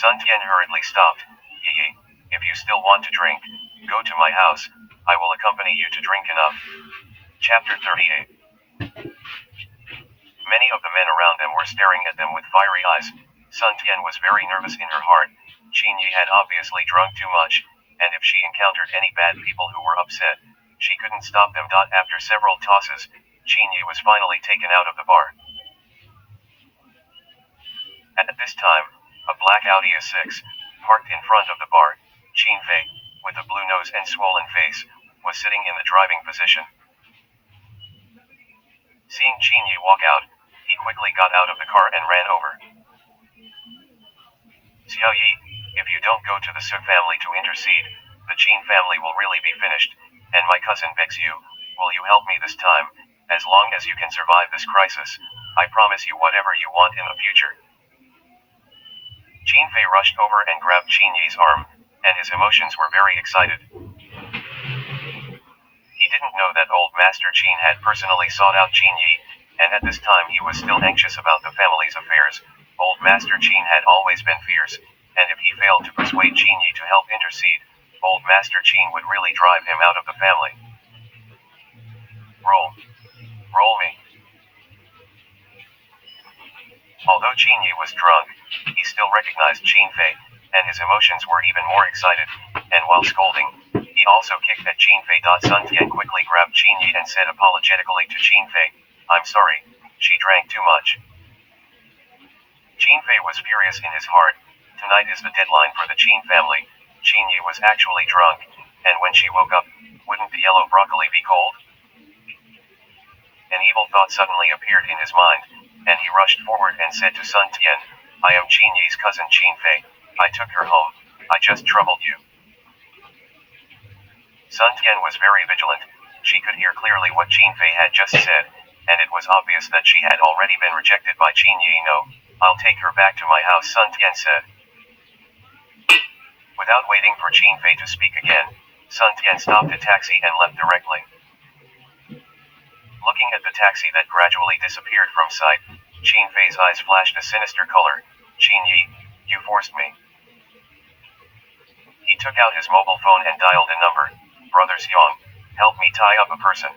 Sun Tian hurriedly stopped. Yi, if you still want to drink, go to my house. I will accompany you to drink enough. Chapter 38. Many of the men around them were staring at them with fiery eyes. Sun Tian was very nervous in her heart. Qin Yi had obviously drunk too much, and if she encountered any bad people who were upset, she couldn't stop them. After several tosses, Qin Yi was finally taken out of the bar. At this time, a black Audi A6, parked in front of the bar. Qin Fei, with a blue nose and swollen face, was sitting in the driving position. Seeing Qin Yi walk out, he quickly got out of the car and ran over. Xiao Yi, if you don't go to the Su family to intercede, the Qin family will really be finished, and my cousin begs you, will you help me this time? As long as you can survive this crisis, I promise you whatever you want in the future. Qin Fei rushed over and grabbed Qin Yi's arm, and his emotions were very excited. He didn't know that old Master Qin had personally sought out Qin Yi, and at this time he was still anxious about the family's affairs. Old Master Qin had always been fierce, and if he failed to persuade Qin Yi to help intercede, old Master Qin would really drive him out of the family. Roll me. Although Qin Yi was drunk, he still recognized Qin Fei, and his emotions were even more excited, and while scolding, he also kicked at Qin Fei. Sun Tian quickly grabbed Qin Yi and said apologetically to Qin Fei, I'm sorry, she drank too much. Qin Fei was furious in his heart. Tonight is the deadline for the Qin family. Qin Yi was actually drunk, and when she woke up, wouldn't the yellow broccoli be cold? An evil thought suddenly appeared in his mind, and he rushed forward and said to Sun Tian, I am Qin Yi's cousin Qin Fei. I took her home. I just troubled you. Sun Tian was very vigilant. She could hear clearly what Qin Fei had just said, and it was obvious that she had already been rejected by Qin Yi. No, I'll take her back to my house, Sun Tian said. Without waiting for Qin Fei to speak again, Sun Tian stopped a taxi and left directly. Looking at the taxi that gradually disappeared from sight, Qin Fei's eyes flashed a sinister color. Qin Yi, you forced me. He took out his mobile phone and dialed a number. Brother Xiong, help me tie up a person.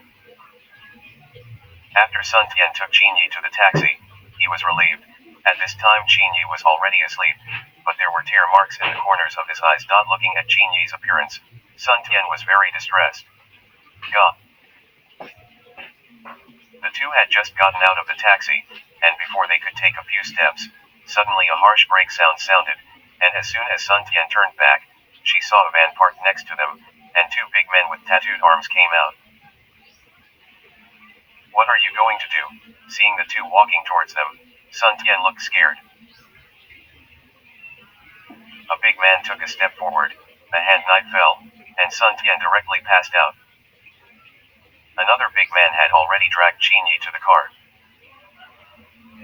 After Sun Tian took Qin Yi to the taxi, he was relieved. At this time Qin Yi was already asleep, but there were tear marks in the corners of his eyes. Looking at Qin Yi's appearance, Sun Tian was very distressed. Gah. The two had just gotten out of the taxi, and before they could take a few steps, suddenly a harsh brake sound sounded, and as soon as Sun Tian turned back, she saw a van parked next to them, and two big men with tattooed arms came out. What are you going to do? Seeing the two walking towards them, Sun Tian looked scared. A big man took a step forward, a hand knife fell, and Sun Tian directly passed out. Another big man had already dragged Qin Yi to the car.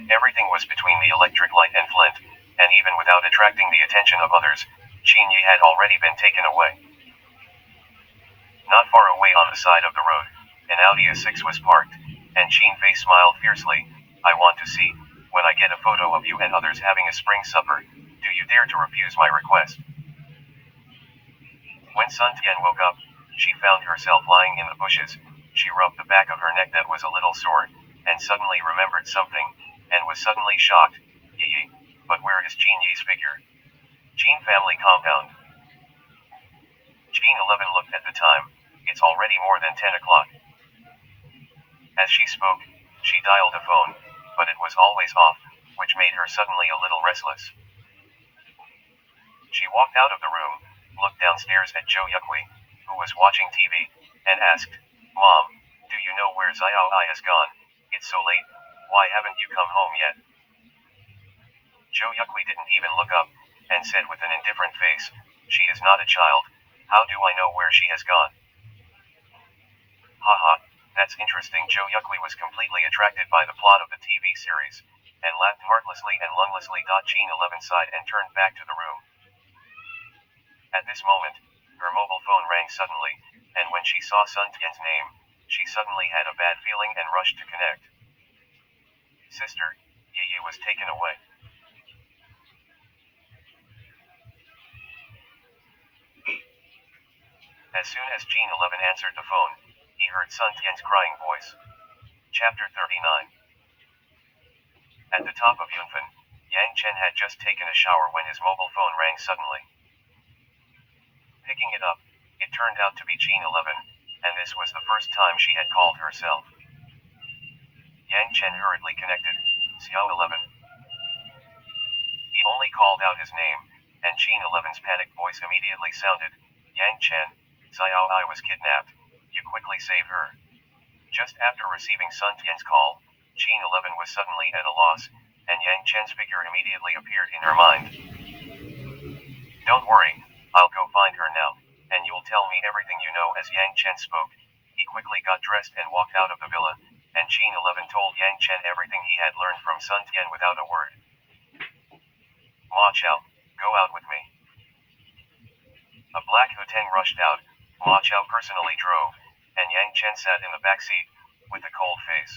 Everything was between the electric light and Flint, and even without attracting the attention of others, Qin Yi had already been taken away. Not far away on the side of the road, an Audi A6 was parked, and Qin Fei smiled fiercely. I want to see, when I get a photo of you and others having a spring supper, do you dare to refuse my request? When Sun Tian woke up, she found herself lying in the bushes. She rubbed the back of her neck that was a little sore, and suddenly remembered something, and was suddenly shocked. Yi, but where is Qin Yi's figure? Qin family compound. Qin 11 looked at the time. It's already more than 10 o'clock. As she spoke, she dialed a phone, but it was always off, which made her suddenly a little restless. She walked out of the room, looked downstairs at Zhou Yukui, who was watching TV, and asked, Mom, do you know where Xiao Ai has gone? It's so late, why haven't you come home yet? Zhou Yukui didn't even look up, and said with an indifferent face, she is not a child, how do I know where she has gone? Haha, that's interesting. Zhou Yukui was completely attracted by the plot of the TV series, and laughed heartlessly and lunglessly. Qin 11 sighed and turned back to the room. At this moment, her mobile phone rang suddenly, and when she saw Sun Tian's name, she suddenly had a bad feeling and rushed to connect. Sister, Yi was taken away. As soon as Jean 11 answered the phone, he heard Sun Tian's crying voice. Chapter 39. At the top of Yangchen, Yang Chen had just taken a shower when his mobile phone rang suddenly. Picking it up, it turned out to be Jean 11, and this was the first time she had called herself. Yang Chen hurriedly connected. Xiao 11. He only called out his name, and Jean 11's panicked voice immediately sounded. Yang Chen, Xiao I was kidnapped. You quickly save her. Just after receiving Sun Tian's call, Jean 11 was suddenly at a loss, and Yang Chen's figure immediately appeared in her mind. Don't worry, I'll go find her now, and you'll tell me everything you know. As Yang Chen spoke, he quickly got dressed and walked out of the villa, and Jean 11 told Yang Chen everything he had learned from Sun Tian without a word. Ma Chao, go out with me. A black Huteng rushed out. Ma Chao personally drove, and Yang Chen sat in the back seat, with a cold face.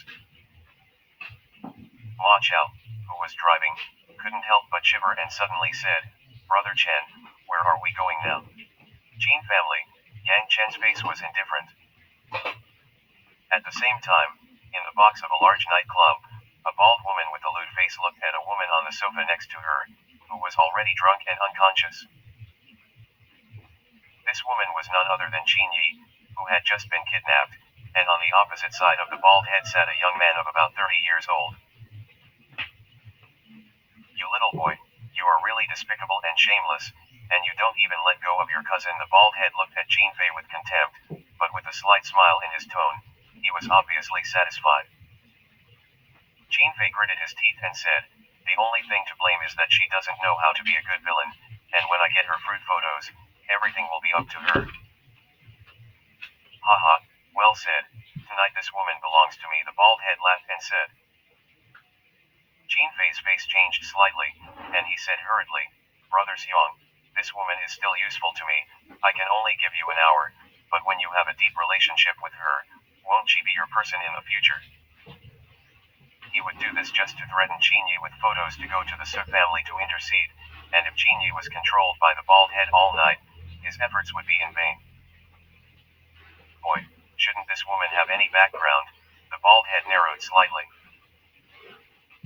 Ma Chao, who was driving, couldn't help but shiver and suddenly said, Brother Chen, where are we going now? Jean family. Yang Chen's face was indifferent. At the same time, in the box of a large nightclub, a bald woman with a lewd face looked at a woman on the sofa next to her, who was already drunk and unconscious. This woman was none other than Qin Yi, who had just been kidnapped, and on the opposite side of the bald head sat a young man of about 30 years old. You little boy, you are really despicable and shameless, and you don't even let go of your cousin. The bald head looked at Qin Fei with contempt, but with a slight smile in his tone. He was obviously satisfied. Qin Fei gritted his teeth and said, the only thing to blame is that she doesn't know how to be a good villain, and when I get her fruit photos, everything will be up to her. Haha, well said. Tonight this woman belongs to me. The bald head laughed and said. Qin Fei's face changed slightly, and he said hurriedly, Brother Xiong, this woman is still useful to me. I can only give you an hour, but when you have a deep relationship with her, won't she be your person in the future? He would do this just to threaten Qin Yi with photos to go to the Su family to intercede, and if Qin Yi was controlled by the bald head all night, his efforts would be in vain. Boy, shouldn't this woman have any background? The bald head narrowed slightly.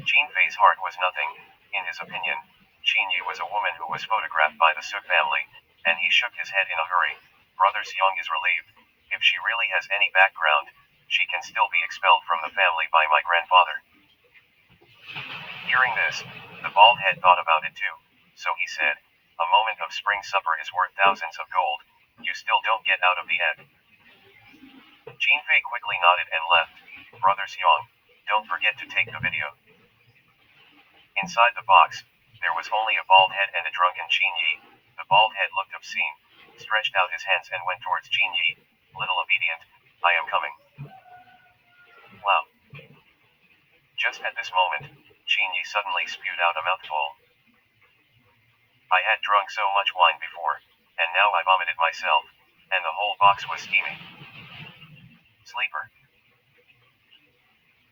Qin Fei's heart was nothing. In his opinion, Qin Yi was a woman who was photographed by the Su family, and he shook his head in a hurry. Brother Xiong is relieved. If she really has any background, she can still be expelled from the family by my grandfather. Hearing this, the bald head thought about it too, so he said, a moment of spring supper is worth thousands of gold. You still don't get out of the egg. Qin Fei quickly nodded and left. Brother Xiong, don't forget to take the video. Inside the box, there was only a bald head and a drunken Qin Yi. The bald head looked obscene, stretched out his hands and went towards Qin Yi. Little obedient, I am coming. Wow. Just at this moment, Qin Yi suddenly spewed out a mouthful. I had drunk so much wine before, and now I vomited myself, and the whole box was steaming. Sleeper.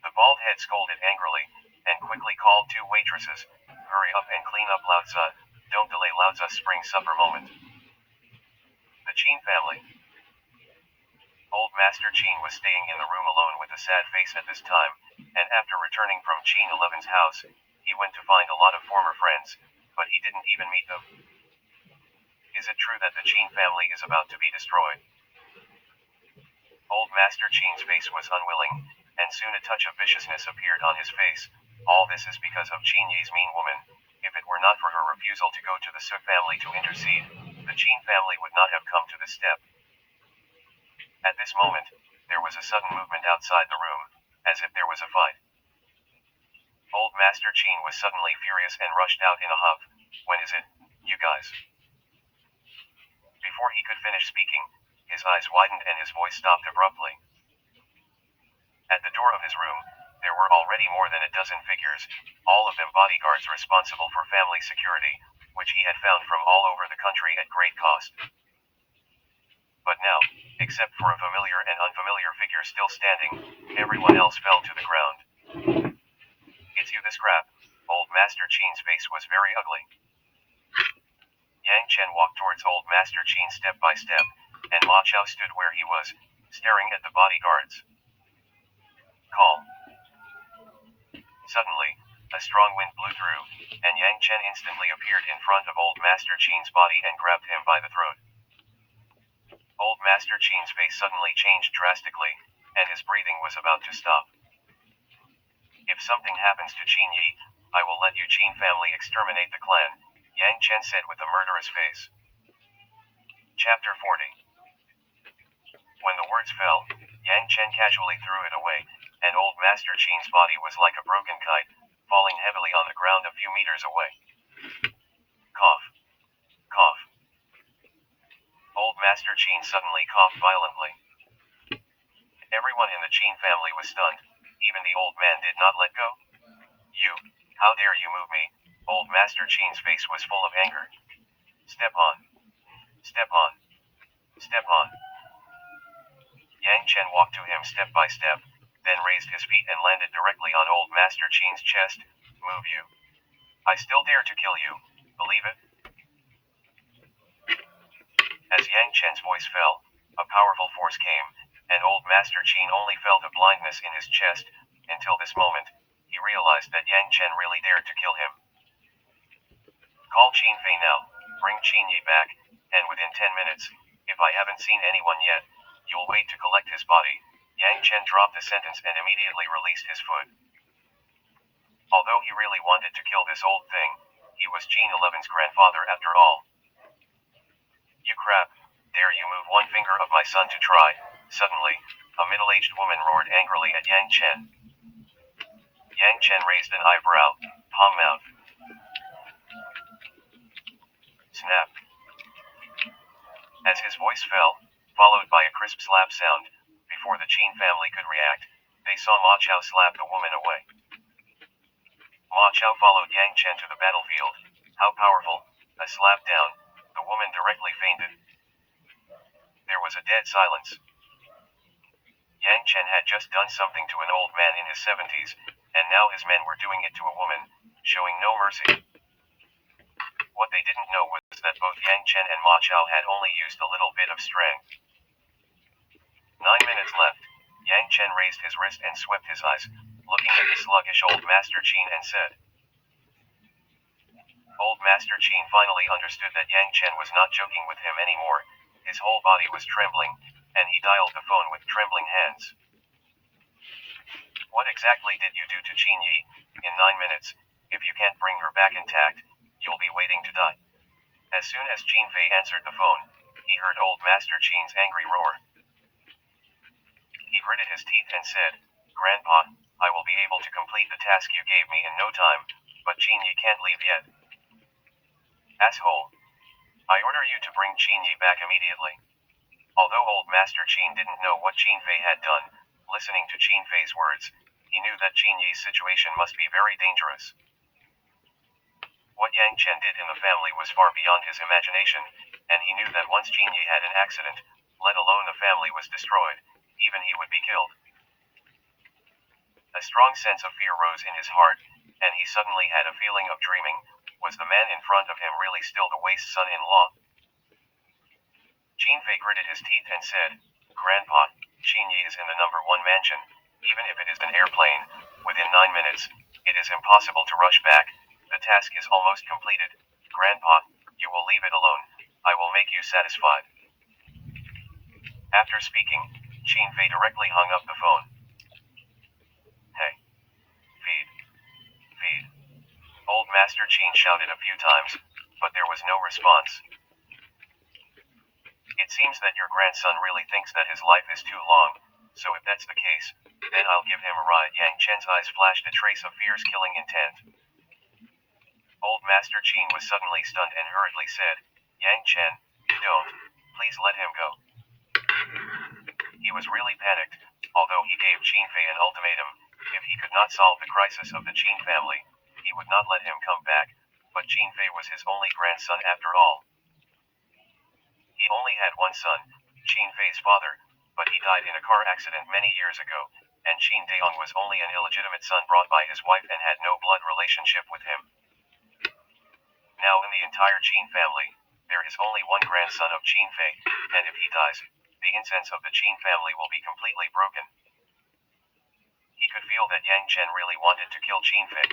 The bald head scolded angrily, and quickly called two waitresses. Hurry up and clean up Lao Tzu. Don't delay Lao Tzu's spring supper moment. The Qin family. Old Master Qin was staying in the room alone with a sad face at this time, and after returning from Qin 11's house, he went to find a lot of former friends, but he didn't even meet them. Is it true that the Qin family is about to be destroyed? Old Master Qin's face was unwilling, and soon a touch of viciousness appeared on his face. All this is because of Qin Yi's mean woman. If it were not for her refusal to go to the Su family to intercede, the Qin family would not have come to this step. At this moment, there was a sudden movement outside the room, as if there was a fight. Old Master Qin was suddenly furious and rushed out in a huff. When is it, you guys? Before he could finish speaking, his eyes widened and his voice stopped abruptly. At the door of his room, there were already more than a dozen figures, all of them bodyguards responsible for family security, which he had found from all over the country at great cost. But now, except for a familiar and unfamiliar figure still standing, everyone else fell to the ground. It's you, this crap. Old Master Qin's face was very ugly. Yang Chen walked towards Old Master Qin step by step, and Ma Chao stood where he was, staring at the bodyguards. Call. Suddenly, a strong wind blew through, and Yang Chen instantly appeared in front of Old Master Qin's body and grabbed him by the throat. Old Master Qin's face suddenly changed drastically, and his breathing was about to stop. If something happens to Qin Yi, I will let you Qin family exterminate the clan, Yang Chen said with a murderous face. Chapter 40. When the words fell, Yang Chen casually threw it away, and Old Master Qin's body was like a broken kite, falling heavily on the ground a few meters away. Cough. Cough. Old Master Qin suddenly coughed violently. Everyone in the Qin family was stunned. Even the old man did not let go. You, how dare you move me? Old Master Qin's face was full of anger. Step on. Step on. Step on. Yang Chen walked to him step by step, then raised his feet and landed directly on Old Master Qin's chest. Move you. I still dare to kill you, believe it? As Yang Chen's voice fell, a powerful force came, and Old Master Qin only felt a blindness in his chest. Until this moment, he realized that Yang Chen really dared to kill him. Call Qin Fei now, bring Qin Yi back, and within 10 minutes, if I haven't seen anyone yet, you'll wait to collect his body. Yang Chen dropped the sentence and immediately released his foot. Although he really wanted to kill this old thing, he was Qin 11's grandfather after all. You crap, dare you move one finger of my son to try? Suddenly, a middle-aged woman roared angrily at Yang Chen. Yang Chen raised an eyebrow, palm out. Snap. As his voice fell, followed by a crisp slap sound, before the Qin family could react, they saw Ma Chao slap the woman away. Ma Chao followed Yang Chen to the battlefield. How powerful! A slap down, the woman directly fainted. There was a dead silence. Yang Chen had just done something to an old man in his 70s, and now his men were doing it to a woman, showing no mercy. What they didn't know was that both Yang Chen and Ma Chao had only used a little bit of strength. 9 minutes left. Yang Chen raised his wrist and swept his eyes, looking at the sluggish old Master Qin and said. Old Master Qin finally understood that Yang Chen was not joking with him anymore. His whole body was trembling, and he dialed the phone with trembling hands. What exactly did you do to Qin Yi? In 9 minutes, if you can't bring her back intact, you'll be waiting to die. As soon as Qin Fei answered the phone, he heard Old Master Qin's angry roar. He gritted his teeth and said, Grandpa, I will be able to complete the task you gave me in no time, but Qin Yi can't leave yet. Asshole. I order you to bring Qin Yi back immediately. Although Old Master Qin didn't know what Qin Fei had done, listening to Qin Fei's words, he knew that Qin Yi's situation must be very dangerous. What Yang Chen did in the family was far beyond his imagination, and he knew that once Qin Yi had an accident, let alone the family was destroyed, even he would be killed. A strong sense of fear rose in his heart, and he suddenly had a feeling of dreaming. Was the man in front of him really still the waste son-in-law? Qin Fei gritted his teeth and said, Grandpa, Qin Yi is in the number 1 mansion. Even if it is an airplane, within 9 minutes, it is impossible to rush back. The task is almost completed. Grandpa, you will leave it alone. I will make you satisfied. After speaking, Qin Fei directly hung up the phone. Hey. Feed. Feed. Old Master Qin shouted a few times, but there was no response. It seems that your grandson really thinks that his life is too long, so if that's the case, then I'll give him a ride. Yang Chen's eyes flashed a trace of fear's killing intent. Old Master Qin was suddenly stunned and hurriedly said, Yang Chen, don't. Please let him go. He was really panicked, although he gave Qin Fei an ultimatum. If he could not solve the crisis of the Qin family, he would not let him come back, but Qin Fei was his only grandson after all. He only had one son, Qin Fei's father, but he died in a car accident many years ago, and Qin Deong was only an illegitimate son brought by his wife and had no blood relationship with him. Now in the entire Qin family, There is only one grandson of Qin Fei, and if he dies, the incense of the Qin family will be completely broken. He could feel that Yang Chen really wanted to kill Qin Fei.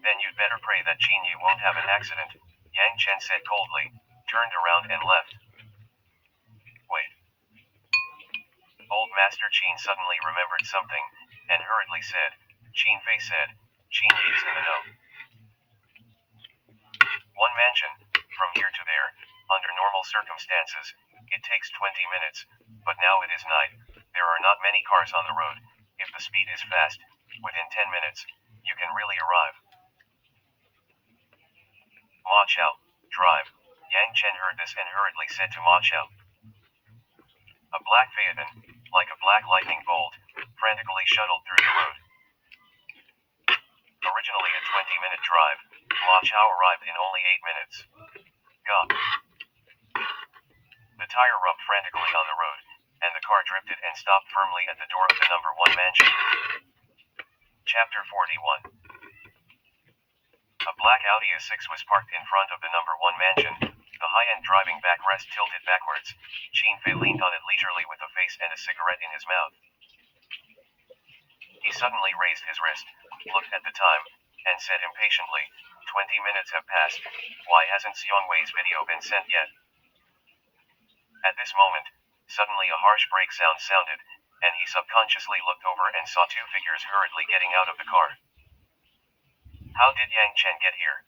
Then you'd better pray that Qin Yi won't have an accident, Yang Chen said coldly, turned around and left. Wait. Old Master Qin suddenly remembered something, and hurriedly said, Qin Fei said, Qin Yi is in the know. One mansion, from here to there, under normal circumstances, it takes 20 minutes, but now it is night, there are not many cars on the road, if the speed is fast, within 10 minutes, you can really arrive. Ma Chao, drive. Yang Chen heard this and hurriedly said to Ma Chao. A black Phaeton, like a black lightning bolt, frantically shuttled through the road. Originally a 20-minute drive, Ma Chao arrived in only 8 minutes. God. The tire rubbed frantically on the road, and the car drifted and stopped firmly at the door of the number 1 mansion. Chapter 41. A black Audi A6 was parked in front of the number 1 mansion, the high-end driving backrest tilted backwards. Qin Fei leaned on it leisurely with a face and a cigarette in his mouth. He suddenly raised his wrist, looked at the time, and said impatiently, 20 minutes have passed, why hasn't Xiong Wei's video been sent yet? At this moment, suddenly a harsh brake sound sounded, and he subconsciously looked over and saw 2 figures hurriedly getting out of the car. How did Yang Chen get here?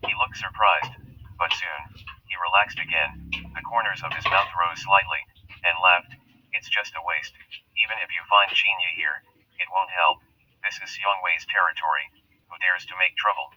He looked surprised, but soon, he relaxed again, the corners of his mouth rose slightly, and laughed, it's just a waste, even if you find Qin Yi here, it won't help, this is Xiong Wei's territory, who dares to make trouble?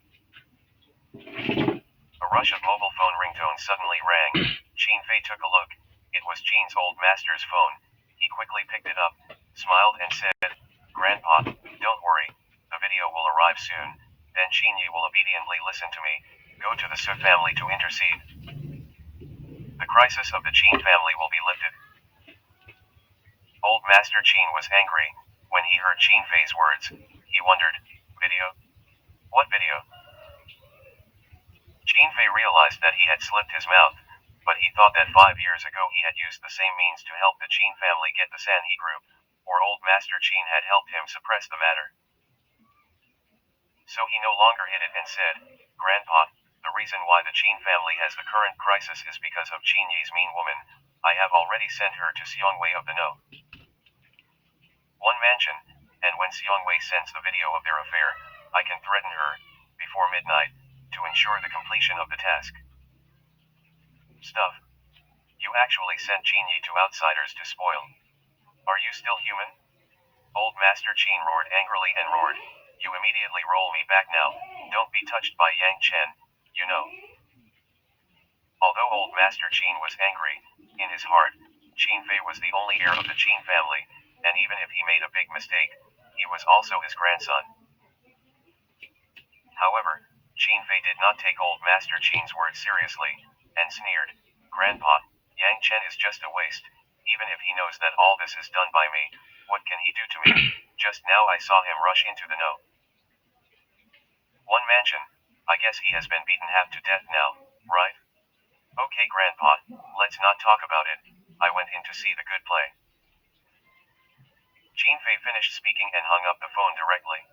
A rush of mobile phone ringtones suddenly rang. Qin Fei took a look, it was Qin's old master's phone, he quickly picked it up, smiled and said, Grandpa, don't worry, the video will arrive soon, then Qin Yi will obediently listen to me, go to the Su family to intercede. The crisis of the Qin family will be lifted. Old Master Qin was angry, when he heard Qin Fei's words, he wondered, video? What video? Qin Fei realized that he had slipped his mouth, but he thought that 5 years ago he had used the same means to help the Qin family get the Sanhe group, or Old Master Qin had helped him suppress the matter. So he no longer hid it and said, Grandpa, the reason why the Qin family has the current crisis is because of Qin Yi's mean woman, I have already sent her to Xiong Wei of the know. 1 mansion, and when Xiong Wei sends the video of their affair, I can threaten her, before midnight, to ensure the completion of the task. Stuff. You actually sent Qin Yi to outsiders to spoil. Are you still human? Old Master Qin roared angrily and roared, you immediately roll me back now, don't be touched by Yang Chen, you know. Although Old Master Qin was angry, in his heart, Qin Fei was the only heir of the Qin family, and even if he made a big mistake, he was also his grandson. However, Qin Fei did not take Old Master Qin's words seriously, and sneered, Grandpa, Yang Chen is just a waste, even if he knows that all this is done by me, what can he do to me? Just now I saw him rush into the know. 1 mansion, I guess he has been beaten half to death now, right? Okay Grandpa, let's not talk about it, I went in to see the good play. Qin Fei finished speaking and hung up the phone directly.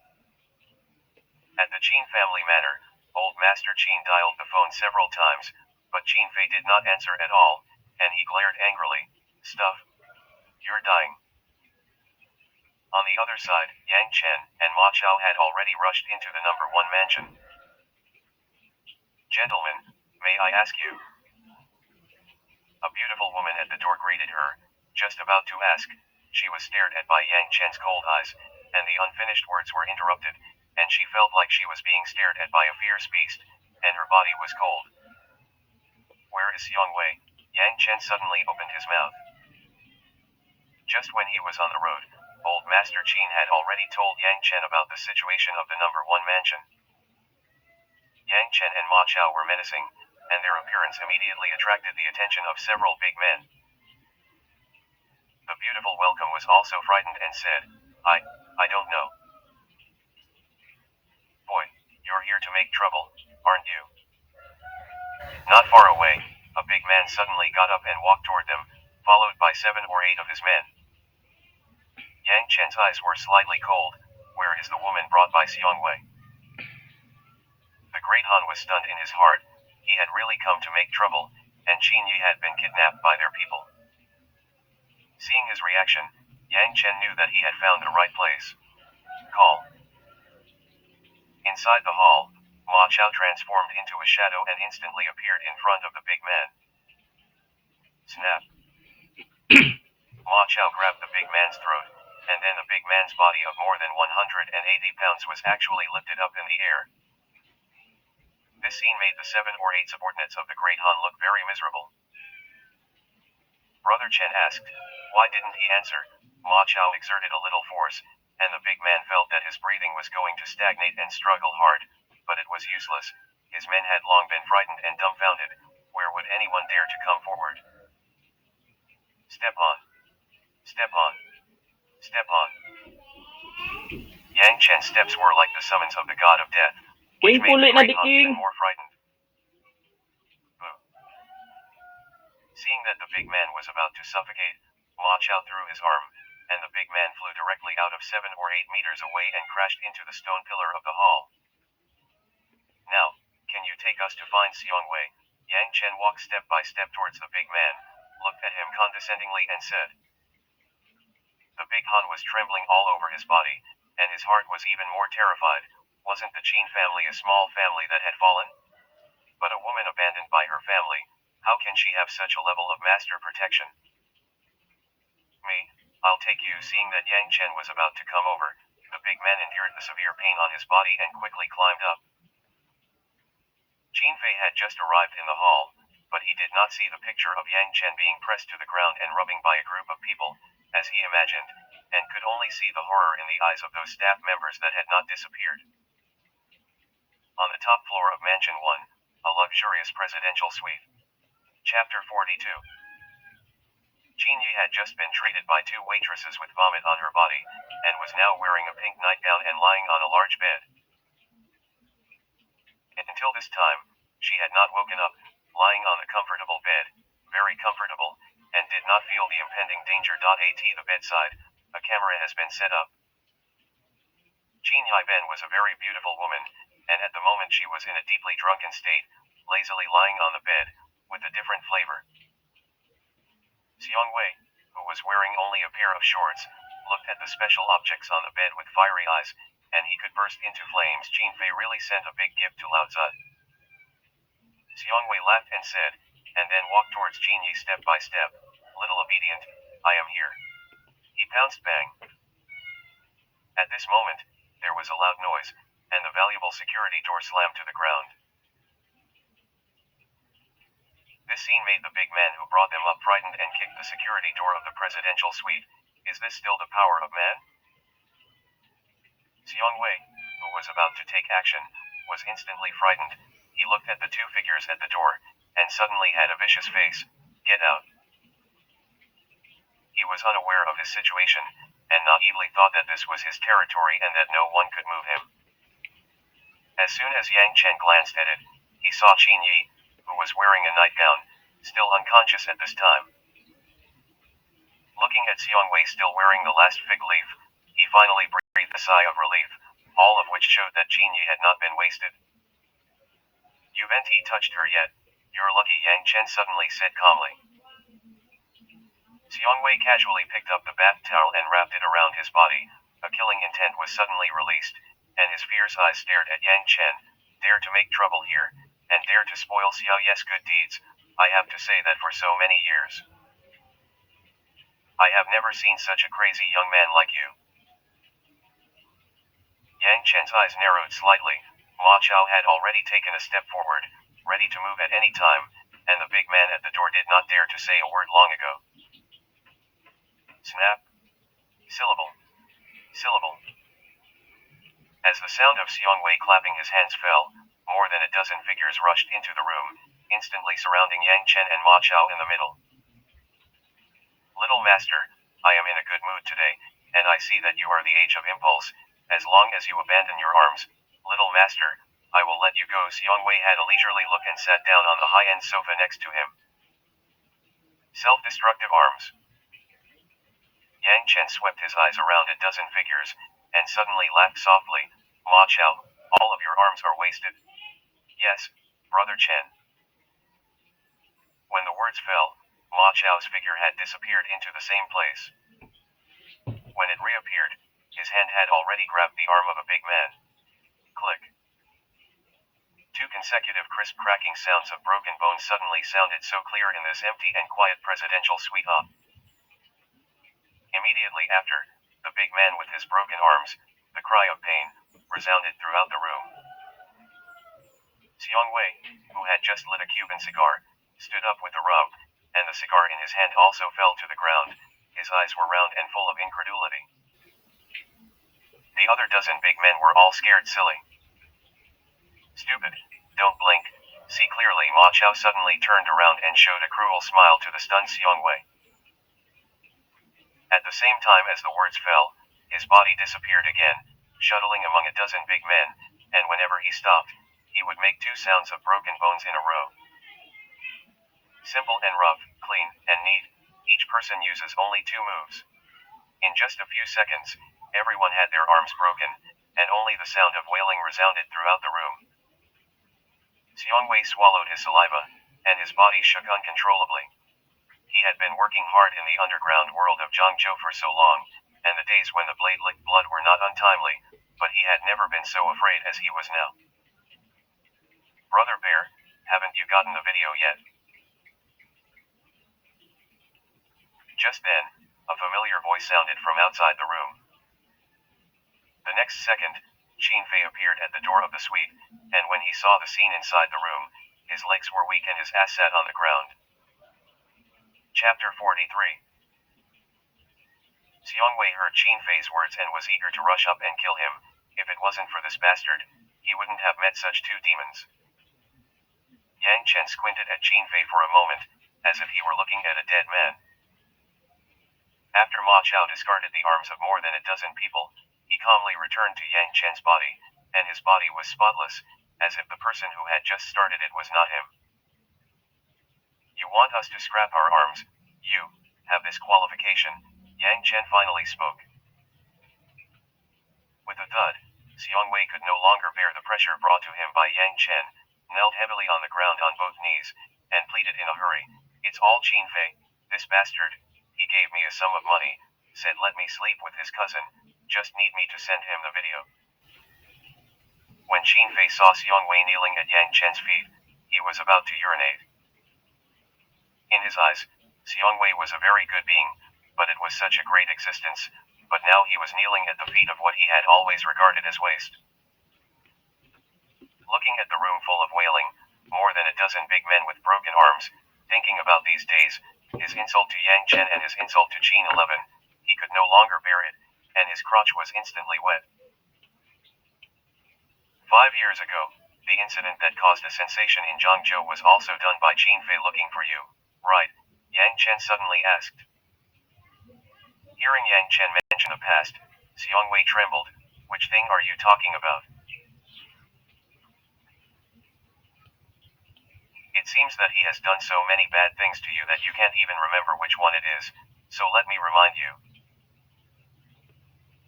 At the Qin family manor, Old Master Qin dialed the phone several times, but Qin Fei did not answer at all, and he glared angrily, Stuff. You're dying. On the other side, Yang Chen and Ma Chao had already rushed into the number 1 mansion. Gentlemen, may I ask you? A beautiful woman at the door greeted her, just about to ask, she was stared at by Yang Chen's cold eyes, and the unfinished words were interrupted, and she felt like she was being stared at by a fierce beast, and her body was cold. Where is Xiong Wei? Yang Chen suddenly opened his mouth. Just when he was on the road, Old Master Qin had already told Yang Chen about the situation of the number 1 mansion. Yang Chen and Ma Chao were menacing, and their appearance immediately attracted the attention of several big men. The beautiful welcome was also frightened and said, I don't know. Boy, you're here to make trouble, aren't you? Not far away, a big man suddenly got up and walked toward them, followed by 7 or 8 of his men. Yang Chen's eyes were slightly cold. Where is the woman brought by Xiongwei? The Great Han was stunned in his heart. He had really come to make trouble, and Qin Yi had been kidnapped by their people. Seeing his reaction, Yang Chen knew that he had found the right place. Call. Inside the hall, Ma Chao transformed into a shadow and instantly appeared in front of the big man. Snap. Ma Chao grabbed the big man's throat, and then the big man's body of more than 180 pounds was actually lifted up in the air. This scene made the 7 or 8 subordinates of the Great Han look very miserable. Brother Chen asked, why didn't he answer? Ma Chao exerted a little force, and the big man felt that his breathing was going to stagnate and struggle hard, but it was useless. His men had long been frightened and dumbfounded. Where would anyone dare to come forward? Step on. Step on. Step on. Yang Chen's steps were like the summons of the god of death, which made the Great Han even more frightened. Boo. Seeing that the big man was about to suffocate, Ma Chao threw his arm, and the big man flew directly out of 7 or 8 meters away and crashed into the stone pillar of the hall. Now, can you take us to find Xiongwei? Yang Chen walked step by step towards the big man, looked at him condescendingly and said. The big Han was trembling all over his body, and his heart was even more terrified. Wasn't the Qin family a small family that had fallen? But a woman abandoned by her family, how can she have such a level of master protection? Me, I'll take you. Seeing that Yang Chen was about to come over, the big man endured the severe pain on his body and quickly climbed up. Qin Fei had just arrived in the hall, but he did not see the picture of Yang Chen being pressed to the ground and rubbing by a group of people, as he imagined, and could only see the horror in the eyes of those staff members that had not disappeared. On the top floor of Mansion 1, a luxurious presidential suite. Chapter 42. Qin Yi had just been treated by 2 waitresses with vomit on her body, and was now wearing a pink nightgown and lying on a large bed. Until this time, she had not woken up, lying on the comfortable bed, very comfortable, and did not feel the impending danger. At the bedside, a camera has been set up. Qin Yiben was a very beautiful woman, and at the moment she was in a deeply drunken state, lazily lying on the bed, with a different flavor. Xiongwei, who was wearing only a pair of shorts, looked at the special objects on the bed with fiery eyes, and he could burst into flames. Qin Fei really sent a big gift to Lao Tzu. Xiongwei laughed and said, and then walked towards Qin Yi step by step. Little obedient, I am here. He pounced. Bang. At this moment, there was a loud noise, and the valuable security door slammed to the ground. This scene made the big man who brought them up frightened and kicked the security door of the presidential suite. Is this still the power of man? Xiongwei, who was about to take action, was instantly frightened. He looked at the 2 figures at the door, and suddenly had a vicious face. Get out. He was unaware of his situation, and naively thought that this was his territory and that no one could move him. As soon as Yang Chen glanced at it, he saw Qin Yi, who was wearing a nightgown, still unconscious at this time. Looking at Xiongwei still wearing the last fig leaf, he finally breathed a sigh of relief, all of which showed that Qin Yi had not been wasted. You haven't touched her yet. You're lucky, Yang Chen suddenly said calmly. Xiongwei casually picked up the bath towel and wrapped it around his body. A killing intent was suddenly released, and his fierce eyes stared at Yang Chen. Dare to make trouble here, and dare to spoil Xiao Ye's good deeds. I have to say that for so many years, I have never seen such a crazy young man like you. Yang Chen's eyes narrowed slightly. Ma Chao had already taken a step forward, ready to move at any time, and the big man at the door did not dare to say a word long ago. Snap. Syllable. Syllable. As the sound of Xiongwei clapping his hands fell, more than a dozen figures rushed into the room, instantly surrounding Yang Chen and Ma Chao in the middle. Little master, I am in a good mood today, and I see that you are the age of impulse. As long as you abandon your arms, little master, I will let you go. Xiongwei had a leisurely look and sat down on the high-end sofa next to him. Self-destructive arms. Yang Chen swept his eyes around a dozen figures, and suddenly laughed softly. Ma Chao, all of your arms are wasted. Yes, Brother Chen. When the words fell, Ma Chao's figure had disappeared into the same place. When it reappeared, his hand had already grabbed the arm of a big man. Click. Two consecutive crisp cracking sounds of broken bones suddenly sounded so clear in this empty and quiet presidential suite. Immediately after, the big man with his broken arms, the cry of pain, resounded throughout the room. Xiongwei, who had just lit a Cuban cigar, stood up with a rub, and the cigar in his hand also fell to the ground. His eyes were round and full of incredulity. The other dozen big men were all scared silly. Stupid, don't blink, see clearly. Ma Chao suddenly turned around and showed a cruel smile to the stunned Xiongwei. At the same time as the words fell, his body disappeared again, shuttling among a dozen big men, and whenever he stopped, he would make two sounds of broken bones in a row. Simple and rough, clean and neat, each person uses only two moves. In just a few seconds, everyone had their arms broken, and only the sound of wailing resounded throughout the room. Xiongwei swallowed his saliva, and his body shook uncontrollably. He had been working hard in the underground world of Zhangzhou for so long, and the days when the blade licked blood were not untimely, but he had never been so afraid as he was now. Brother Bear, haven't you gotten the video yet? Just then, a familiar voice sounded from outside the room. The next second, Qin Fei appeared at the door of the suite, and when he saw the scene inside the room, his legs were weak and his ass sat on the ground. Chapter 43. Xiongwei heard Qin Fei's words and was eager to rush up and kill him. If it wasn't for this bastard, he wouldn't have met such two demons. Yang Chen squinted at Qin Fei for a moment, as if he were looking at a dead man. After Ma Chao discarded the arms of more than a dozen people, he calmly returned to Yang Chen's body, and his body was spotless, as if the person who had just started it was not him. You want us to scrap our arms? You have this qualification, Yang Chen finally spoke. With a thud, Xiongwei could no longer bear the pressure brought to him by Yang Chen, knelt heavily on the ground on both knees, and pleaded in a hurry, "It's all Qin Fei, this bastard, he gave me a sum of money, said let me sleep with his cousin, just need me to send him the video." When Qin Fei saw Xiongwei kneeling at Yang Chen's feet, he was about to urinate. In his eyes, Xiongwei was a very good being, but it was such a great existence, but now he was kneeling at the feet of what he had always regarded as waste. Looking at the room full of wailing, more than a dozen big men with broken arms, thinking about these days, his insult to Yang Chen and his insult to Qin 11, he could no longer bear it, and his crotch was instantly wet. 5 years ago, the incident that caused a sensation in Zhangzhou was also done by Qin Fei looking for you, right? Yang Chen suddenly asked. Hearing Yang Chen mention the past, Xiongwei trembled. Which thing are you talking about? It seems that he has done so many bad things to you that you can't even remember which one it is, so let me remind you.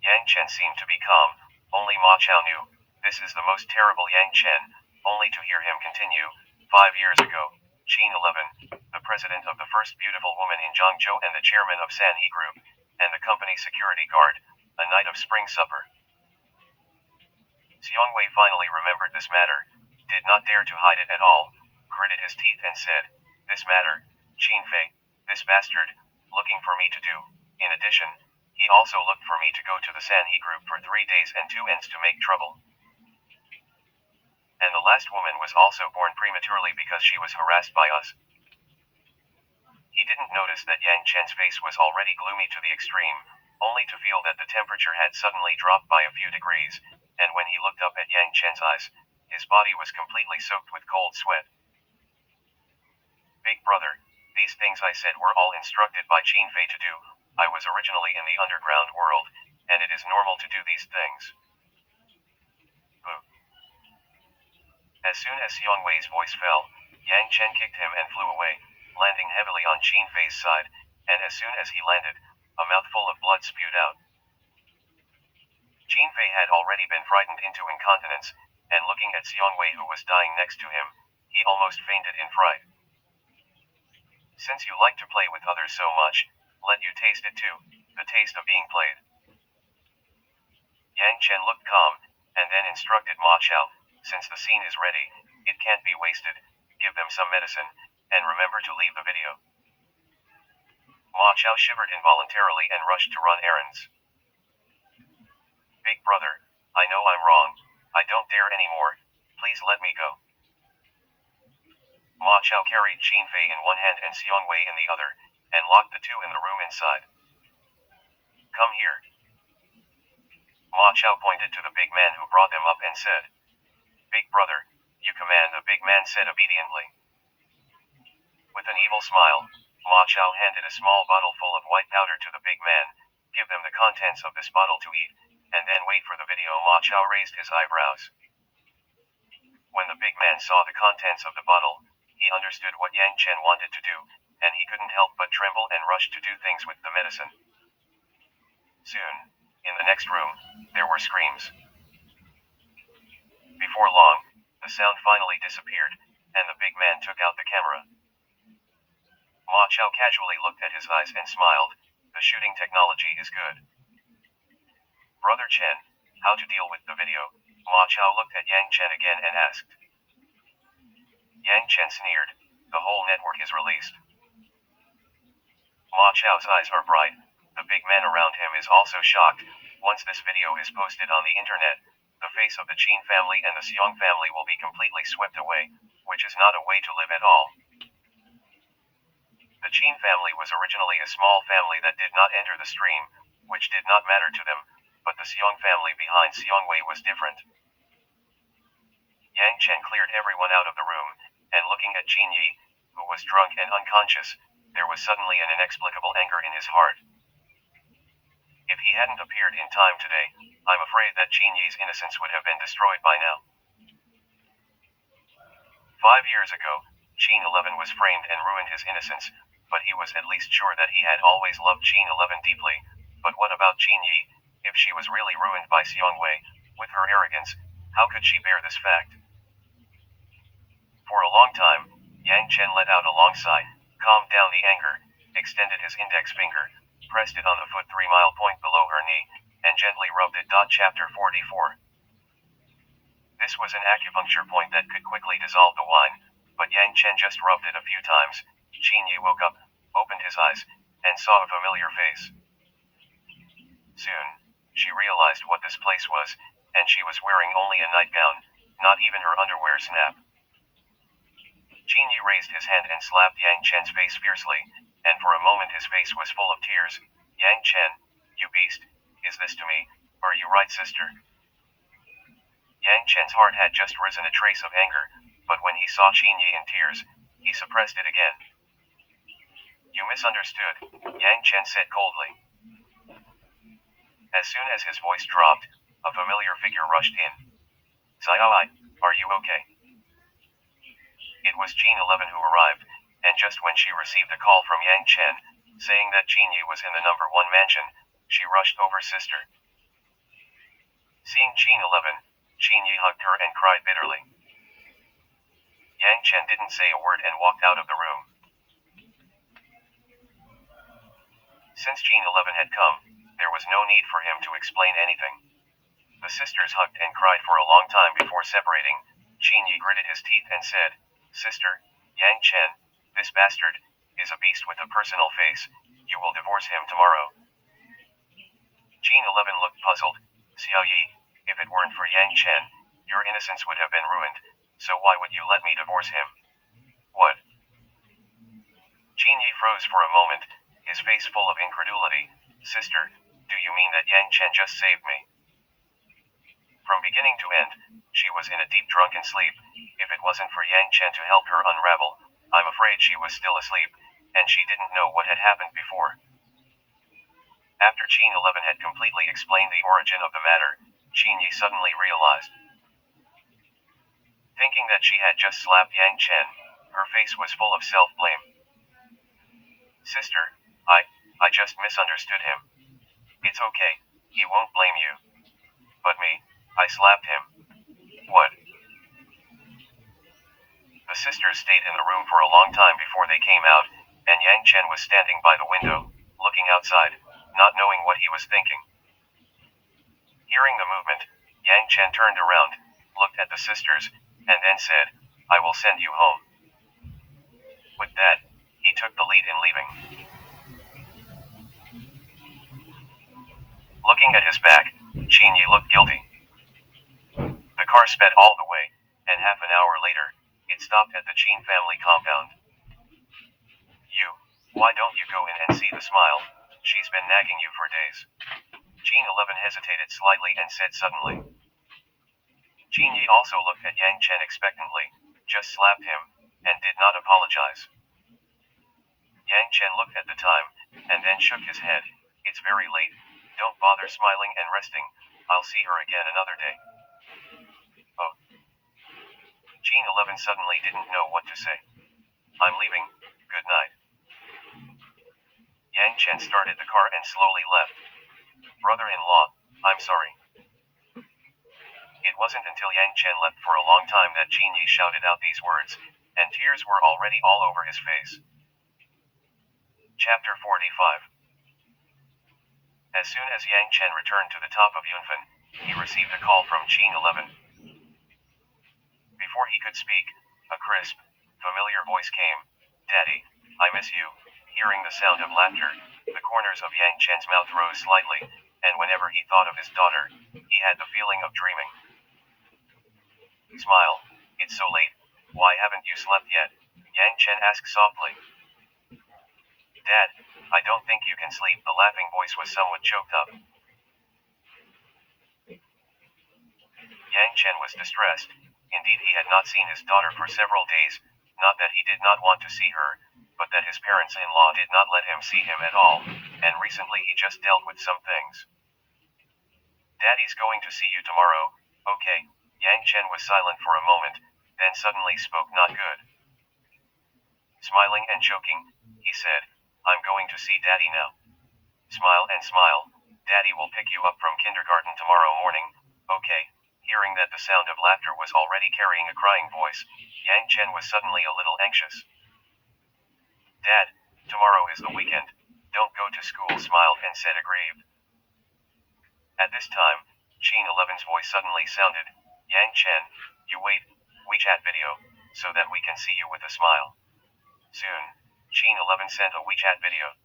Yang Chen seemed to be calm, only Ma Chao knew. This is the most terrible Yang Chen, only to hear him continue. 5 years ago, Qin 11, the president of the first beautiful woman in Zhangzhou and the chairman of Sanhe Group, and the company security guard, a night of spring supper. Xiongwei finally remembered this matter, did not dare to hide it at all, gritted his teeth and said, "This matter, Qin Fei, this bastard, looking for me to do. In addition, he also looked for me to go to the Sanhe Group for 3 days and 2 ends to make trouble. And the last woman was also born prematurely because she was harassed by us." He didn't notice that Yang Chen's face was already gloomy to the extreme, only to feel that the temperature had suddenly dropped by a few degrees, and when he looked up at Yang Chen's eyes, his body was completely soaked with cold sweat. "Big brother, these things I said were all instructed by Qin Fei to do. I was originally in the underground world, and it is normal to do these things." Boo. As soon as Xiong Wei's voice fell, Yang Chen kicked him and flew away, landing heavily on Qin Fei's side, and as soon as he landed, a mouthful of blood spewed out. Qin Fei had already been frightened into incontinence, and looking at Xiong Wei who was dying next to him, he almost fainted in fright. Since you like to play with others so much, let you taste it too, the taste of being played. Yang Chen looked calm, and then instructed Ma Chao, since the scene is ready, it can't be wasted, give them some medicine, and remember to leave the video. Ma Chao shivered involuntarily and rushed to run errands. Big brother, I know I'm wrong, I don't dare anymore, please let me go. Ma Chao carried Qin Fei in one hand and Xiong Wei in the other, and locked the two in the room inside. Come here. Ma Chao pointed to the big man who brought them up and said, Big brother, you command, the big man said obediently. With an evil smile, Ma Chao handed a small bottle full of white powder to the big man, give them the contents of this bottle to eat, and then wait for the video. Ma Chao raised his eyebrows. When the big man saw the contents of the bottle, he understood what Yang Chen wanted to do, and he couldn't help but tremble and rush to do things with the medicine. Soon, in the next room, there were screams. Before long, the sound finally disappeared, and the big man took out the camera. Ma Chao casually looked at his eyes and smiled, the shooting technology is good. Brother Chen, how to deal with the video? Ma Chao looked at Yang Chen again and asked. Yang Chen sneered, the whole network is released. Ma Chao's eyes are bright, the big man around him is also shocked. Once this video is posted on the internet, the face of the Qin family and the Xiong family will be completely swept away, which is not a way to live at all. The Qin family was originally a small family that did not enter the stream, which did not matter to them, but the Xiong family behind Xiong Wei was different. Yang Chen cleared everyone out of the room, and looking at Qin Yi, who was drunk and unconscious, there was suddenly an inexplicable anger in his heart. If he hadn't appeared in time today, I'm afraid that Qin Yi's innocence would have been destroyed by now. 5 years ago, Qin 11 was framed and ruined his innocence, but he was at least sure that he had always loved Qin 11 deeply. But what about Qin Yi? If she was really ruined by Xiong Wei, with her arrogance, how could she bear this fact? For a long time, Yang Chen let out a long sigh, calmed down the anger, extended his index finger, pressed it on the foot 3-mile point below her knee, and gently rubbed it. Chapter 44. This was an acupuncture point that could quickly dissolve the wine, but Yang Chen just rubbed it a few times. Qin Yi woke up, opened his eyes, and saw a familiar face. Soon, she realized what this place was, and she was wearing only a nightgown, not even her underwear snapped. Qin Yi raised his hand and slapped Yang Chen's face fiercely, and for a moment his face was full of tears. Yang Chen, you beast, is this to me? Are you right, sister? Yang Chen's heart had just risen a trace of anger, but when he saw Qin Yi in tears, he suppressed it again. You misunderstood, Yang Chen said coldly. As soon as his voice dropped, a familiar figure rushed in. Xiaoi, are you okay? It was Qin 11 who arrived, and just when she received a call from Yang Chen, saying that Qin Yi was in the number 1 mansion, she rushed over sister. Seeing Qin 11, Qin Yi hugged her and cried bitterly. Yang Chen didn't say a word and walked out of the room. Since Qin 11 had come, there was no need for him to explain anything. The sisters hugged and cried for a long time before separating. Qin Yi gritted his teeth and said, Sister, Yang Chen, this bastard, is a beast with a personal face, you will divorce him tomorrow. Qin 11 looked puzzled. Xiao Yi, if it weren't for Yang Chen, your innocence would have been ruined, so why would you let me divorce him? What? Qin Yi froze for a moment, his face full of incredulity. Sister, do you mean that Yang Chen just saved me? From beginning to end, she was in a deep drunken sleep. If it wasn't for Yang Chen to help her unravel, I'm afraid she was still asleep, and she didn't know what had happened before. After Qin 11 had completely explained the origin of the matter, Qin Yi suddenly realized. Thinking that she had just slapped Yang Chen, her face was full of self-blame. Sister, I just misunderstood him. It's okay, he won't blame you. But me, I slapped him. What? The sisters stayed in the room for a long time before they came out, and Yang Chen was standing by the window, looking outside, not knowing what he was thinking. Hearing the movement, Yang Chen turned around, looked at the sisters, and then said, I will send you home. With that, he took the lead in leaving. Looking at his back, Qin Yi looked guilty. The car sped all the way, and half an hour later, it stopped at the Qin family compound. Why don't you go in and see the Smile? She's been nagging you for days. Qin 11 hesitated slightly and said suddenly. Qin Yi also looked at Yang Chen expectantly, just slapped him, and did not apologize. Yang Chen looked at the time, and then shook his head. It's very late, don't bother smiling and resting, I'll see her again another day. Oh. Qin 11 suddenly didn't know what to say. I'm leaving, good night. Yang Chen started the car and slowly left. Brother-in-law, I'm sorry. It wasn't until Yang Chen left for a long time that Qin Yi shouted out these words, and tears were already all over his face. Chapter 45. As soon as Yang Chen returned to the top of Yunfen, he received a call from Qin 11. Before he could speak, a crisp, familiar voice came. Daddy, I miss you. Hearing the sound of laughter, the corners of Yang Chen's mouth rose slightly, and whenever he thought of his daughter, he had the feeling of dreaming. Smile, it's so late, why haven't you slept yet? Yang Chen asked softly. Dad, I don't think you can sleep. The laughing voice was somewhat choked up. Yang Chen was distressed. Indeed, he had not seen his daughter for several days, not that he did not want to see her, but that his parents-in-law did not let him see him at all, and recently he just dealt with some things. Daddy's going to see you tomorrow, okay? Yang Chen was silent for a moment, then suddenly spoke not good. Smiling and choking, he said, I'm going to see Daddy now. Smile and smile, Daddy will pick you up from kindergarten tomorrow morning, okay? Hearing that the sound of laughter was already carrying a crying voice, Yang Chen was suddenly a little anxious. Dad, tomorrow is the weekend. Don't go to school, smiled and said aggrieved. At this time, Qin 11's voice suddenly sounded. Yang Chen, you wait, WeChat video, so that we can see you with a smile. Soon, Qin 11 sent a WeChat video.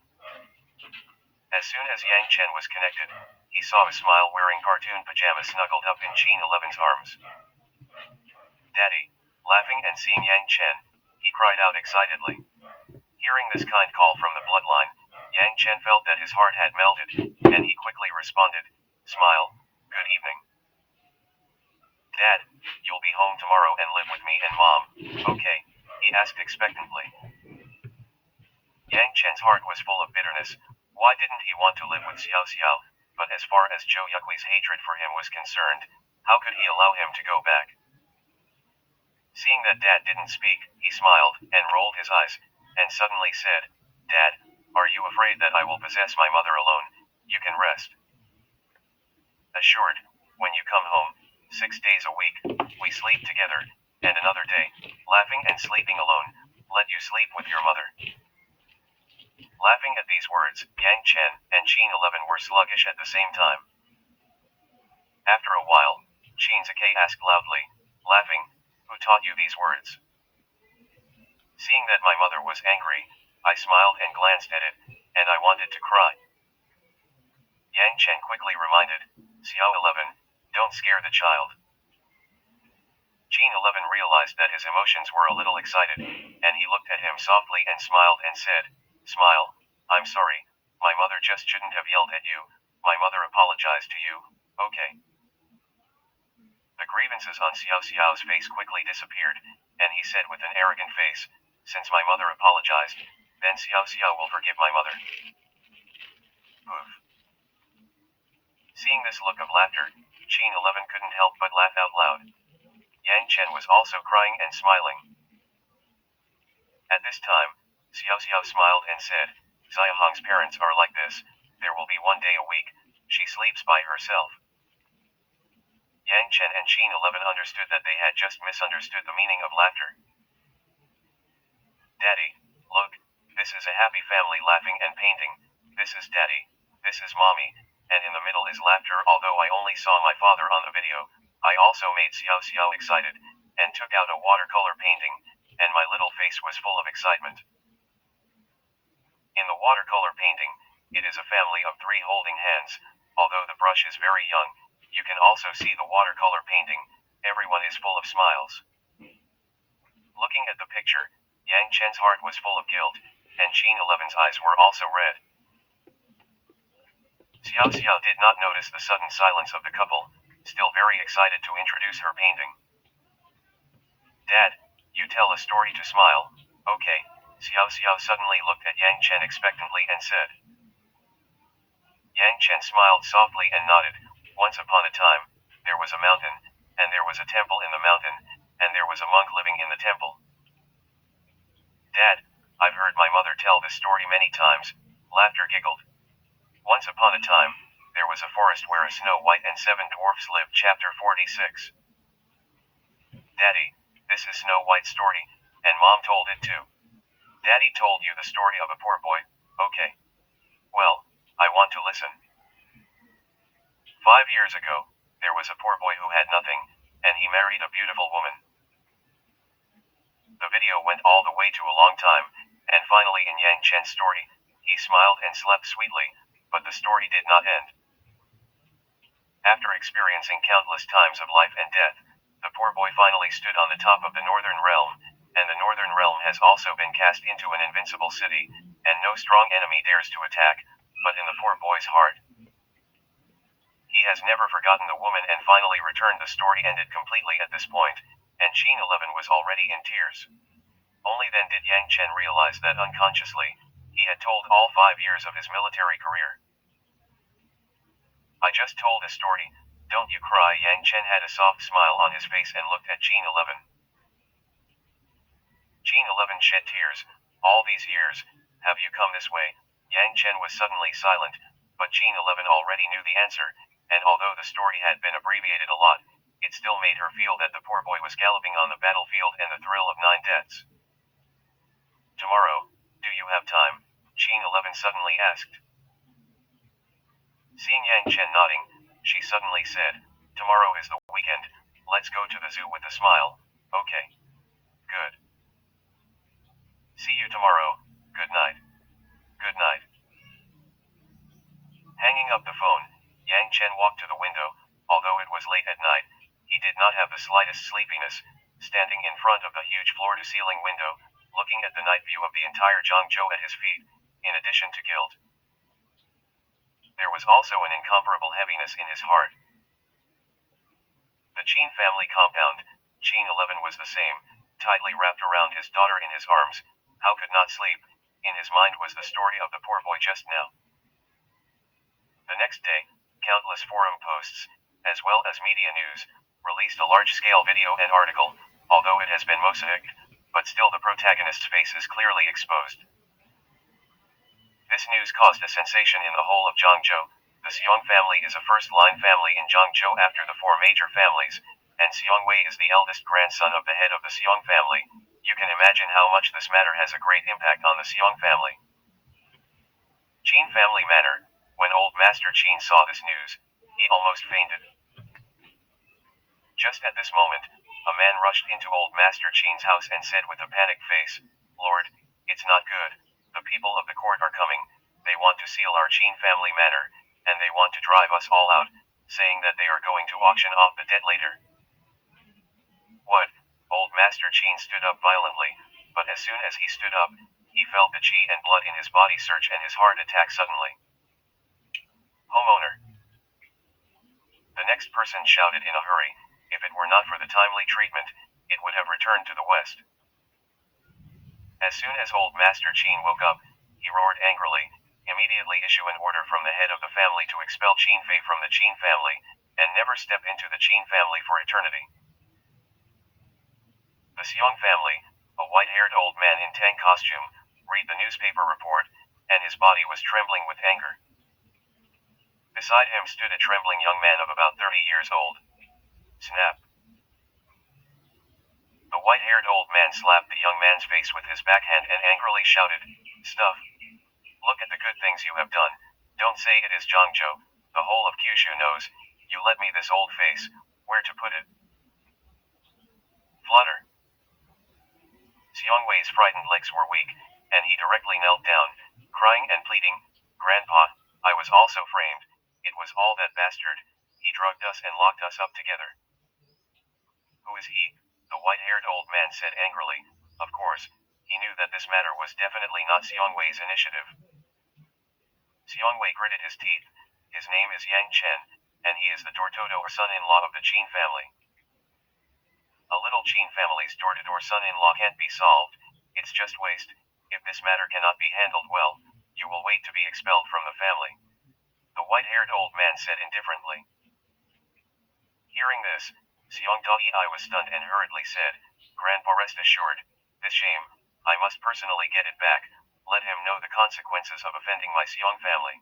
As soon as Yang Chen was connected, he saw a Smile wearing cartoon pajamas snuggled up in Qin 11's arms. Daddy, laughing and seeing Yang Chen, he cried out excitedly. Hearing this kind call from the bloodline, Yang Chen felt that his heart had melted, and he quickly responded, Smile, good evening. Dad, you'll be home tomorrow and live with me and Mom, okay? He asked expectantly. Yang Chen's heart was full of bitterness. Why didn't he want to live with Xiao Xiao? But as far as Zhou Yuqi's hatred for him was concerned, how could he allow him to go back? Seeing that Dad didn't speak, he smiled, and rolled his eyes, and suddenly said, Dad, are you afraid that I will possess my mother alone? You can rest assured, when you come home, 6 days a week, we sleep together, and another day, laughing and sleeping alone, let you sleep with your mother. Laughing at these words, Yang Chen and Qin 11 were sluggish at the same time. After a while, Qin Zike asked loudly, laughing, who taught you these words? Seeing that my mother was angry, I smiled and glanced at it, and I wanted to cry. Yang Chen quickly reminded, Xiao 11, don't scare the child. Qin 11 realized that his emotions were a little excited, and he looked at him softly and smiled and said, Smile, I'm sorry, my mother just shouldn't have yelled at you, my mother apologized to you, okay? The grievances on Xiao Xiao's face quickly disappeared, and he said with an arrogant face, since my mother apologized, then Xiao Xiao will forgive my mother. Poof. Seeing this look of laughter, Qin 11 couldn't help but laugh out loud. Yang Chen was also crying and smiling. At this time, Xiao Xiao smiled and said, Xiahong's parents are like this, there will be one day a week, she sleeps by herself. Yang Chen and Qin 11 understood that they had just misunderstood the meaning of laughter. Daddy, look, this is a happy family laughing and painting, this is Daddy, this is Mommy, and in the middle is laughter. Although I only saw my father on the video, I also made Xiao Xiao excited, and took out a watercolor painting, and my little face was full of excitement. In the watercolor painting, it is a family of 3 holding hands. Although the brush is very young, you can also see the watercolor painting, everyone is full of smiles. Looking at the picture, Yang Chen's heart was full of guilt, and Qin 11's eyes were also red. Xiao Xiao did not notice the sudden silence of the couple, still very excited to introduce her painting. Dad, you tell a story to smile, okay? Xiao Xiao suddenly looked at Yang Chen expectantly and said. Yang Chen smiled softly and nodded. Once upon a time, there was a mountain, and there was a temple in the mountain, and there was a monk living in the temple. Dad, I've heard my mother tell this story many times, laughter giggled. Once upon a time, there was a forest where a Snow White and 7 dwarfs lived. Chapter 46. Daddy, this is Snow White's story, and Mom told it too. Daddy told you the story of a poor boy, okay. Well, I want to listen. 5 years ago, there was a poor boy who had nothing, and he married a beautiful woman. The video went all the way to a long time, and finally in Yang Chen's story, he smiled and slept sweetly, but the story did not end. After experiencing countless times of life and death, the poor boy finally stood on the top of the Northern Realm, and the Northern Realm has also been cast into an invincible city, and no strong enemy dares to attack, but in the poor boy's heart, he has never forgotten the woman and finally returned. The story ended completely at this point, and Qin 11 was already in tears. Only then did Yang Chen realize that unconsciously, he had told all 5 years of his military career. I just told a story, don't you cry. Yang Chen had a soft smile on his face and looked at Qin 11. Qin 11 shed tears. All these years, have you come this way? Yang Chen was suddenly silent, but Qin 11 already knew the answer, and although the story had been abbreviated a lot, it still made her feel that the poor boy was galloping on the battlefield and the thrill of 9 deaths. Tomorrow, do you have time? Qin 11 suddenly asked. Seeing Yang Chen nodding, she suddenly said, tomorrow is the weekend, let's go to the zoo with a smile, okay? Good. See you tomorrow, good night. Good night. Hanging up the phone, Yang Chen walked to the window. Although it was late at night, he did not have the slightest sleepiness, standing in front of the huge floor-to-ceiling window, looking at the night view of the entire Zhangzhou at his feet, in addition to guilt. There was also an incomparable heaviness in his heart. The Qin family compound, Qin 11 was the same, tightly wrapped around his daughter in his arms. How could not sleep? In his mind was the story of the poor boy just now. The next day, countless forum posts, as well as media news, released a large-scale video and article, although it has been mosaicked, but still the protagonist's face is clearly exposed. This news caused a sensation in the whole of Zhangzhou. The Xiong family is a first-line family in Zhangzhou after the 4 major families, and Xiong Wei is the eldest grandson of the head of the Xiong family. You can imagine how much this matter has a great impact on the Xiong family. Qin family manor. When old Master Qin saw this news, he almost fainted. Just at this moment, a man rushed into old Master Qin's house and said with a panicked face, Lord, it's not good, the people of the court are coming, they want to seal our Qin family manor, and they want to drive us all out, saying that they are going to auction off the dead later. What? Old Master Qin stood up violently, but as soon as he stood up, he felt the qi and blood in his body surge and his heart attack suddenly. Homeowner. The next person shouted in a hurry, if it were not for the timely treatment, it would have returned to the west. As soon as old Master Qin woke up, he roared angrily, immediately issue an order from the head of the family to expel Qin Fei from the Qin family, and never step into the Qin family for eternity. The Seong family, a white-haired old man in tank costume, read the newspaper report, and his body was trembling with anger. Beside him stood a trembling young man of about 30 years old. Snap. The white-haired old man slapped the young man's face with his backhand and angrily shouted, "Stuff! Look at the good things you have done. Don't say it is Zhangzhou. The whole of Kyushu knows. You let me this old face. Where to put it?" Flutter. Xiongwei's frightened legs were weak, and he directly knelt down, crying and pleading, "Grandpa, I was also framed. It was all that bastard. He drugged us and locked us up together." "Who is he?" the white-haired old man said angrily. Of course, he knew that this matter was definitely not Xiongwei's initiative. Xiongwei gritted his teeth. "His name is Yangchen, and he is the door-to-door or son-in-law of the Qin family." "A little Qin family's door-to-door son-in-law can't be solved. It's just waste. If this matter cannot be handled well, you will wait to be expelled from the family," the white-haired old man said indifferently. Hearing this, Xiong Dai was stunned and hurriedly said, "Grandpa, rest assured, this shame, I must personally get it back. Let him know the consequences of offending my Xiong family."